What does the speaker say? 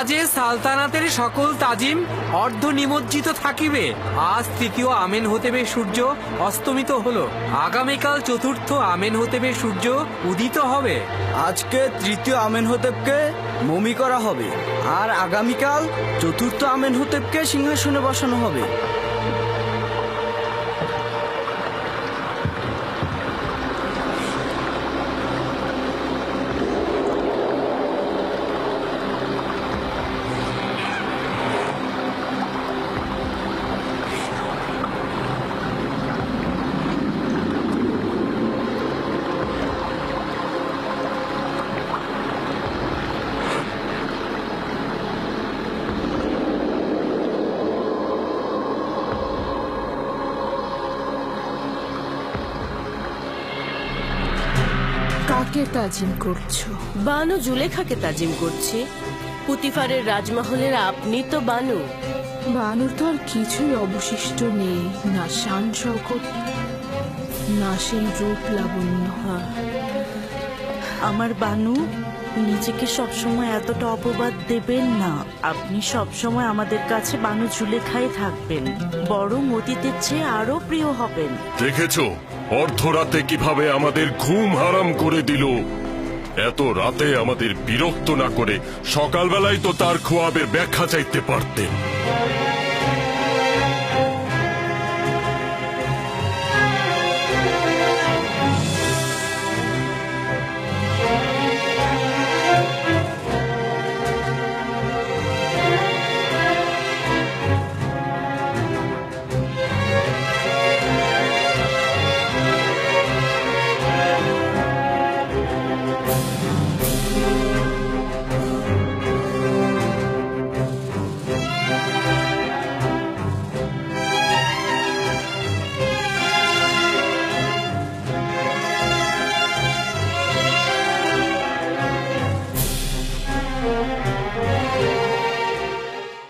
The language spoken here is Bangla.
মাঝে সালতানাতের সকল তাজিম অর্ধ নিমজ্জিত থাকিবে। আজ তৃতীয় আমেন হতেবে সূর্য অস্তমিত হলো, আগামীকাল চতুর্থ আমেন হতেবে সূর্য উদিত হবে। আজকে তৃতীয় আমেন হতেবকে মমি করা হবে, আর আগামীকাল চতুর্থ আমেন হতেবকে সিংহাসনে বসানো হবে। কাকে তাজিম করছো? বানু জুলেখাকে তাজিম করছে। পুতিফারের রাজমহলের আপনি তো বানু। বানুর তো আর কিছুই অবশিষ্ট নেই, না শান শৌকত, না সেই রূপ লাবণ্য। আমার বানু, নিজেকে সবসময় এতটা অপবাদ দেবেন না। আপনি সবসময় আমাদের কাছে বানু জুলেখাই থাকবেন, বরং অতীতের চেয়ে আরো প্রিয় হবেন। দেখেছো অর্ধরাতে কিভাবে আমাদের ঘুম হারাম করে দিল। এত রাতে আমাদের বিরক্ত না করে সকালবেলায় তো তার খোয়াবের ব্যাখ্যা চাইতে পারতেন।